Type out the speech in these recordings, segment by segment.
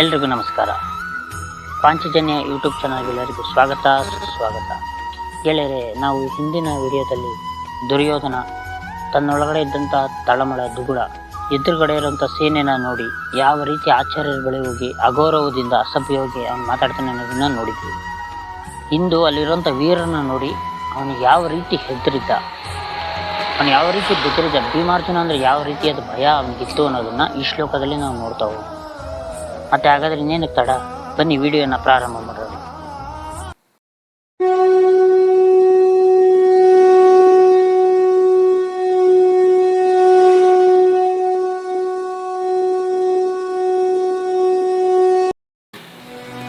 ಎಲ್ರಿಗೂ ನಮಸ್ಕಾರ. ಪಾಂಚಜನ್ಯ ಯೂಟ್ಯೂಬ್ ಚಾನಲ್ಗೆಲ್ಲರಿಗೂ ಸ್ವಾಗತ ಸುಸ್ವಾಗತ. ಗೆಳೆಯರೆ, ನಾವು ಹಿಂದಿನ ವಿಡಿಯೋದಲ್ಲಿ ದುರ್ಯೋಧನ ತನ್ನೊಳಗಡೆ ಇದ್ದಂಥ ತಳಮಳ ದುಗುಡ ಎದುರುಗಡೆ ಇರುವಂಥ ಸೇನೆನ ನೋಡಿ ಯಾವ ರೀತಿ ಆಚಾರ್ಯರ ಬಳಿ ಹೋಗಿ ಅಗೌರವದಿಂದ ಅಸಭ್ಯವಾಗಿ ಅವನು ಮಾತಾಡ್ತಾನೆ ಅನ್ನೋದನ್ನ ನೋಡಿದ್ವಿ. ಇಂದು ಅಲ್ಲಿರುವಂಥ ವೀರನ ನೋಡಿ ಅವನು ಯಾವ ರೀತಿ ಹೆದರಿದ್ದ, ಅವನು ಯಾವ ರೀತಿ ಬೆದರಿದ್ದ, ಭೀಮಾರ್ಜುನ ಅಂದರೆ ಯಾವ ರೀತಿಯಾದ ಭಯ ಅವನಿಗಿತ್ತು ಅನ್ನೋದನ್ನು ಈ ಶ್ಲೋಕದಲ್ಲಿ ನಾವು ನೋಡ್ತಾ ಹೋಗೋಣ. ಮತ್ತೆ ಹಾಗಾದ್ರೆ ಇನ್ನೇನು ತಡ, ಬನ್ನಿ ವಿಡಿಯೋನ ಪ್ರಾರಂಭ ಮಾಡೋಣ.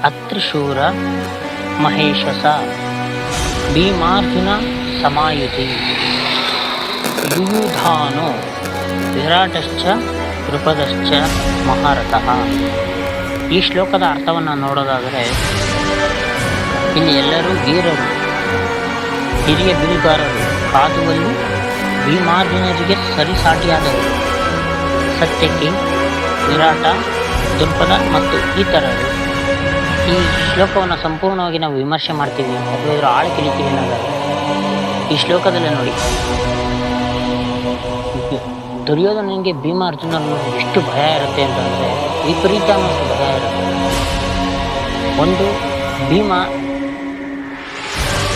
ಅತ್ರಿಶೂರ ಮಹೇಶಸ ಭೀಮಾರ್ಜುನ ಸಮಾಯುತಿ ಯುಯುಧಾನೋ ವಿರಾಟಶ್ಚ ಕೃಪದಶ್ಚ ಮಹಾರಥಃ. ಈ ಶ್ಲೋಕದ ಅರ್ಥವನ್ನು ನೋಡೋದಾದರೆ ಇಲ್ಲಿ ಎಲ್ಲರೂ ವೀರರು, ಹಿರಿಯ ಬಿಲ್ಗಾರರು, ಕಾದುವಲ್ಲಿ ಭೀಮಾರ್ಜುನರಿಗೆ ಸರಿಸಾಟಿಯಾದವರು, ಸತ್ಯಕ್ಕೆ ವಿರಾಟ, ದ್ರುಪದ ಮತ್ತು ಇತರರು. ಈ ಶ್ಲೋಕವನ್ನು ಸಂಪೂರ್ಣವಾಗಿ ನಾವು ವಿಮರ್ಶೆ ಮಾಡ್ತೀವಿ ಅಥವಾ ಇದರ ಆಳ ತಿಳಿತೀವಿ ಅನ್ನೋದಾದರೆ ಈ ಶ್ಲೋಕದಲ್ಲಿ ನೋಡಿ, ದುರ್ಯೋಧನನಿಗೆ ಭೀಮಾರ್ಜುನನ್ನು ಎಷ್ಟು ಭಯ ಇರುತ್ತೆ ಅಂತಂದರೆ ವಿಪರೀತ ಅನ್ನೋಷ್ಟು ಭಯ ಇರುತ್ತೆ. ಒಂದು, ಭೀಮ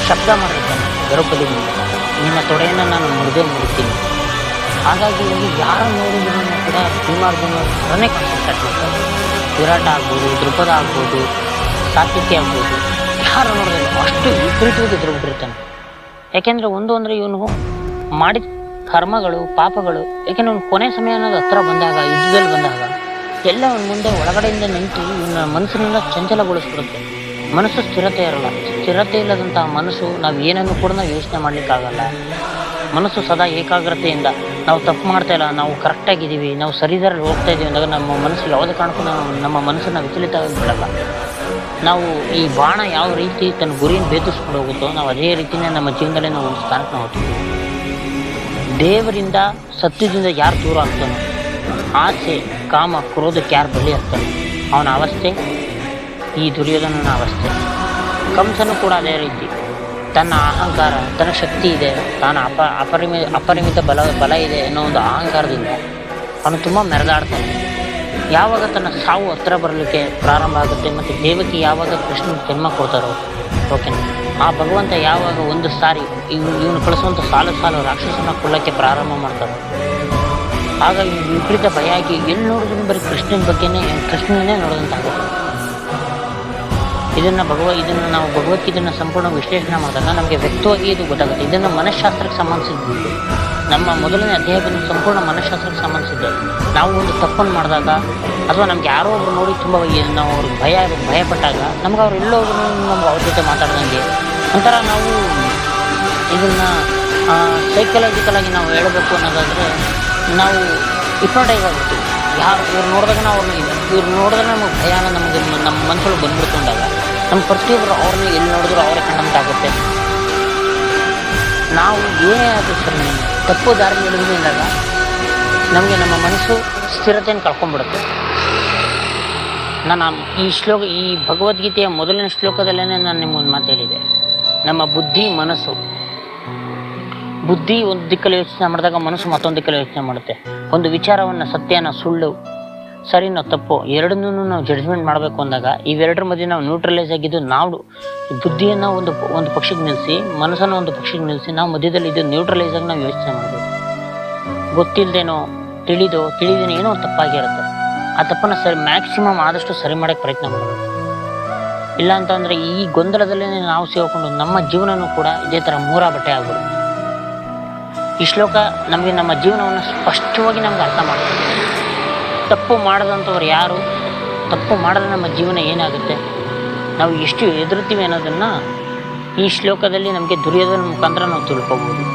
ಶಬ್ದ ಮಾಡಿರ್ತಾನೆ ದ್ರೌಪದಿ ಮುಂದೆ, ನಿನ್ನ ತೊಡೆಯನ್ನು ನಾನು ಮುರಿತೀನಿ. ಹಾಗಾಗಿ ಇಲ್ಲಿ ಯಾರು ನೋಡಿದ್ರು ಕೂಡ ಭೀಮಾರ್ಜುನ ಹೊರನೇ ಕಾನ್ಸಂಟ್ರೇಟ್ ಮಾಡ್ತಾರೆ. ವಿರಾಟ ಆಗ್ಬೋದು, ದ್ರುಪದ ಆಗ್ಬೋದು, ಸಾತ್ವಿಕಿ ಆಗ್ಬೋದು, ಯಾರು ನೋಡಿದ್ರು ಅಷ್ಟು ವಿಪರೀತವಾಗಿ ಎದುರುಬಿಟ್ಟಿರ್ತಾನೆ. ಯಾಕೆಂದರೆ ಒಂದು ಅಂದರೆ ಇವನು ಮಾಡಿದ ಕರ್ಮಗಳು, ಪಾಪಗಳು, ಯಾಕೆಂದ್ರೆ ಅವ್ನು ಕೊನೆ ಸಮಯ ಅನ್ನೋದು ಹತ್ರ ಬಂದಾಗ, ಯುದ್ಧದಲ್ಲಿ ಬಂದಾಗ ಎಲ್ಲ ಅವನ ಮುಂದೆ ಒಳಗಡೆಯಿಂದ ನಿಂತು ಇವನ ಮನಸ್ಸಿನಿಂದ ಚಂಚಲಗೊಳಿಸ್ಬಿಡುತ್ತೆ. ಮನಸ್ಸು ಸ್ಥಿರತೆ ಇರಲ್ಲ. ಸ್ಥಿರತೆ ಇಲ್ಲದಂತಹ ಮನಸ್ಸು ನಾವು ಏನನ್ನು ಕೂಡ ನಾವು ಯೋಚನೆ ಮಾಡಲಿಕ್ಕಾಗಲ್ಲ. ಮನಸ್ಸು ಸದಾ ಏಕಾಗ್ರತೆಯಿಂದ ನಾವು ತಪ್ಪು ಮಾಡ್ತಾ ಇಲ್ಲ, ನಾವು ಕರೆಕ್ಟಾಗಿದ್ದೀವಿ, ನಾವು ಸರಿದಾರಲ್ಲಿ ಹೋಗ್ತಾ ಇದ್ದೀವಿ ಅಂದಾಗ ನಮ್ಮ ಮನಸ್ಸು ಯಾವುದೇ ಕಾರಣಕ್ಕೂ ನಮ್ಮ ಮನಸ್ಸನ್ನು ವಿಚಲಿತವಾಗಿ ಬಿಡಲ್ಲ. ನಾವು ಈ ಬಾಣ ಯಾವ ರೀತಿ ತನ್ನ ಗುರಿಯನ್ನು ಭೇದಿಸ್ಕೊಂಡು ಹೋಗುತ್ತೋ ನಾವು ಅದೇ ರೀತಿಯೇ ನಮ್ಮ ಜೀವನದಲ್ಲಿ ನಾವು ಒಂದು ಸ್ಥಾನಕ್ಕೆ ನಾವು ಹೋಗ್ತೀವಿ. ದೇವರಿಂದ ಸತ್ಯದಿಂದ ಯಾರು ದೂರ ಆಗ್ತಾನೋ, ಆಸೆ ಕಾಮ ಕ್ರೋಧಕ್ಕೆ ಯಾರು ಬಲಿ ಆಗ್ತಾನೋ ಅವನ ಅವಸ್ಥೆ ಈ ದುರ್ಯೋಧನನ ಅವಸ್ಥೆ. ಕಂಸನು ಕೂಡ ಅದೇ ರೀತಿ ತನ್ನ ಅಹಂಕಾರ, ತನ್ನ ಶಕ್ತಿ ಇದೆ, ತಾನು ಅಪರಿಮಿತ ಬಲ ಇದೆ ಅನ್ನೋ ಒಂದು ಅಹಂಕಾರದಿಂದ ಅವನು ತುಂಬ ಮೆರೆದಾಡ್ತಾನೆ. ಯಾವಾಗ ತನ್ನ ಸಾವು ಹತ್ರ ಬರಲಿಕ್ಕೆ ಪ್ರಾರಂಭ ಆಗುತ್ತೆ ಮತ್ತು ದೇವಕಿ ಯಾವಾಗ ಕೃಷ್ಣನ ಜನ್ಮ ಕೊಡ್ತಾರೋ, ಓಕೆನಾ, ಆ ಭಗವಂತ ಯಾವಾಗ ಒಂದು ಸಾರಿ ಇವನು ಕಳಿಸುವಂಥ ಸಾಲು ರಾಕ್ಷಸನ ಕೊಲ್ಲಕ್ಕೆ ಪ್ರಾರಂಭ ಮಾಡ್ತಾರೆ, ಆಗ ಈ ವಿಪರೀತ ಭಯ ಆಗಿ ಎಲ್ಲಿ ನೋಡಿದ್ರು ಬರೀ ಕೃಷ್ಣನ ಬಗ್ಗೆನೇ, ಕೃಷ್ಣನೇ ನೋಡೋದಂತಾಗುತ್ತೆ. ಇದನ್ನು ನಾವು ಭಗವದ್ಗೀತೆಯನ್ನು ಸಂಪೂರ್ಣ ವಿಶ್ಲೇಷಣೆ ಮಾಡಿದಾಗ ನಮಗೆ ವ್ಯಕ್ತವಾಗಿ ಇದು ಗೊತ್ತಾಗುತ್ತೆ. ಇದನ್ನು ಮನಃಶಾಸ್ತ್ರಕ್ಕೆ ಸಂಬಂಧಿಸಿದ್ದು. ನಮ್ಮ ಮೊದಲನೇ ಅಧ್ಯಾಯವನ್ನು ಸಂಪೂರ್ಣ ಮನಃಶಾಸ್ತ್ರಕ್ಕೆ ಸಂಬಂಧಿಸಿದ್ದೆ. ನಾವು ಒಂದು ತಪ್ಪನ್ನು ಮಾಡಿದಾಗ ಅಥವಾ ನಮ್ಗೆ ಯಾರೋ ಒಬ್ರು ನೋಡಿ ತುಂಬ ನಾವು ಅವ್ರಿಗೆ ಭಯಪಟ್ಟಾಗ ನಮ್ಗೆ ಅವ್ರು ಎಲ್ಲೋದ್ರು ನಮ್ಗೆ ಅವ್ರ ಜೊತೆ ಮಾತಾಡ್ದಂಗೆ ಒಂಥರ ನಾವು ಇದನ್ನು ಸೈಕಲಾಜಿಕಲಾಗಿ ನಾವು ಹೇಳಬೇಕು ಅನ್ನೋದಾದರೆ ನಾವು ಹಿಪ್ನೋಟೈಸ್ ಆಗ್ಬಿಡ್ತೀವಿ. ಇವ್ರು ನೋಡಿದಾಗ ಇವ್ರು ನೋಡಿದ್ರೆ ನಮಗೆ ಭಯಾನ ನಮಗೆ ನಮ್ಮ ಮನಸ್ಸೊಳಗೆ ಬಂದ್ಬಿಡ್ಕೊಂಡಾಗ ನಮ್ಮ ಪ್ರತಿಯೊಬ್ಬರು ಅವ್ರನ್ನ ಎಲ್ಲಿ ನೋಡಿದ್ರು ಅವರೇ ಕಂಡಂತಾಗುತ್ತೆ. ನಾವು ಏನೇ ಆದರೂ ಸರಿ ತಪ್ಪು ದಾರಿ ನಡೆದಾಗ ನಮಗೆ ನಮ್ಮ ಮನಸ್ಸು ಸ್ಥಿರತೆಯನ್ನು ಕಳ್ಕೊಂಡ್ಬಿಡುತ್ತೆ. ನಾನು ಈ ಭಗವದ್ಗೀತೆಯ ಮೊದಲನೇ ಶ್ಲೋಕದಲ್ಲೇ ನಾನು ನಿಮ್ಮೊಂದು ಮಾತು ಹೇಳಿದೆ. ನಮ್ಮ ಬುದ್ಧಿ ಒಂದು ದಿಕ್ಕಲ್ಲಿ ಯೋಚನೆ ಮಾಡಿದಾಗ ಮನಸ್ಸು ಮತ್ತೊಂದು ದಿಕ್ಕಲ್ಲಿ ಯೋಚನೆ ಮಾಡುತ್ತೆ. ಒಂದು ವಿಚಾರವನ್ನು, ಸತ್ಯನ, ಸುಳ್ಳು, ಸರಿನೋ ತಪ್ಪು ಎರಡನ್ನೂ ನಾವು ಜಡ್ಜ್ಮೆಂಟ್ ಮಾಡಬೇಕು ಅಂದಾಗ ಇವೆರಡರ ಮಧ್ಯೆ ನಾವು ನ್ಯೂಟ್ರಲೈಸ್ ಆಗಿದ್ದು, ನಾವು ಬುದ್ಧಿಯನ್ನು ಒಂದು ಪಕ್ಷಕ್ಕೆ ನಿಲ್ಲಿಸಿ, ಮನಸ್ಸನ್ನು ಒಂದು ಪಕ್ಷಕ್ಕೆ ನಿಲ್ಲಿಸಿ ನಾವು ಮಧ್ಯದಲ್ಲಿ ಇದು ನ್ಯೂಟ್ರಲೈಸ್ ಆಗಿ ನಾವು ಯೋಚನೆ ಮಾಡಬೇಕು. ಗೊತ್ತಿಲ್ಲದೇನೋ ತಿಳಿದೇನೋ ಏನೋ ತಪ್ಪಾಗಿರುತ್ತೆ. ಆ ತಪ್ಪನ್ನು ಮ್ಯಾಕ್ಸಿಮಮ್ ಆದಷ್ಟು ಸರಿ ಮಾಡೋಕ್ಕೆ ಪ್ರಯತ್ನ ಮಾಡಬೇಕು. ಇಲ್ಲ ಅಂತಂದರೆ ಈ ಗೊಂದಲದಲ್ಲೇ ನಾವು ಸೇರಿಕೊಂಡು ನಮ್ಮ ಜೀವನವೂ ಕೂಡ ಇದೇ ಥರ ಬಟ್ಟೆ ಆಗ್ಬಿಡುತ್ತೆ. ಈ ಶ್ಲೋಕ ನಮಗೆ ನಮ್ಮ ಜೀವನವನ್ನು ಸ್ಪಷ್ಟವಾಗಿ ನಮ್ಗೆ ಅರ್ಥ ಮಾಡ್ತಾರೆ. ತಪ್ಪು ಮಾಡದಂಥವ್ರು ಯಾರು, ತಪ್ಪು ಮಾಡಿದ್ರೆ ನಮ್ಮ ಜೀವನ ಏನಾಗುತ್ತೆ, ನಾವು ಎಷ್ಟು ಎದುರುತ್ತೀವಿ ಅನ್ನೋದನ್ನು ಈ ಶ್ಲೋಕದಲ್ಲಿ ನಮಗೆ ದುರ್ಯೋಧನ ಮುಖಾಂತರ ನಾವು ತಿಳ್ಕೊಬೋದು.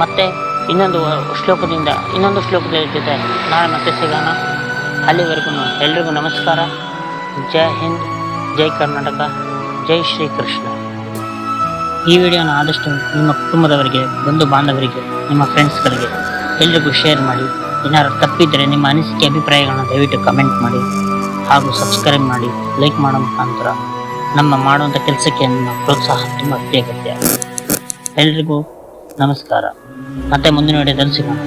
ಮತ್ತೆ ಇನ್ನೊಂದು ಶ್ಲೋಕದ ಜೊತೆ ನಾಳೆ ಮತ್ತೆ ಸಿಗೋಣ. ಅಲ್ಲಿವರೆಗೂ ಎಲ್ರಿಗೂ ನಮಸ್ಕಾರ. ಜೈ ಹಿಂದ್, ಜೈ ಕರ್ನಾಟಕ, ಜೈ ಶ್ರೀ ಕೃಷ್ಣ. ಈ ವಿಡಿಯೋನ ಆದಷ್ಟು ನಿಮ್ಮ ಕುಟುಂಬದವರಿಗೆ, ಬಂಧು ಬಾಂಧವರಿಗೆ, ನಿಮ್ಮ ಫ್ರೆಂಡ್ಸ್ಗಳಿಗೆ ಎಲ್ರಿಗೂ ಶೇರ್ ಮಾಡಿ. ಏನಾದ್ರು ತಪ್ಪಿದ್ರೆ ನಿಮ್ಮ ಅನಿಸಿಕೆ ಅಭಿಪ್ರಾಯಗಳನ್ನ ದಯವಿಟ್ಟು ಕಮೆಂಟ್ ಮಾಡಿ ಹಾಗೂ ಸಬ್ಸ್ಕ್ರೈಬ್ ಮಾಡಿ, ಲೈಕ್ ಮಾಡೋ ಮುಖಾಂತರ ನಮ್ಮ ಮಾಡುವಂಥ ಕೆಲಸಕ್ಕೆ ನಿಮ್ಮ ಪ್ರೋತ್ಸಾಹ ತುಂಬ ಅತ್ಯಗತ್ಯ. ಎಲ್ರಿಗೂ ನಮಸ್ಕಾರ. ಮತ್ತೆ ಮುಂದಿನ ವಿಡಿಯೋದಲ್ಲಿ ಸಿಗೋಣ.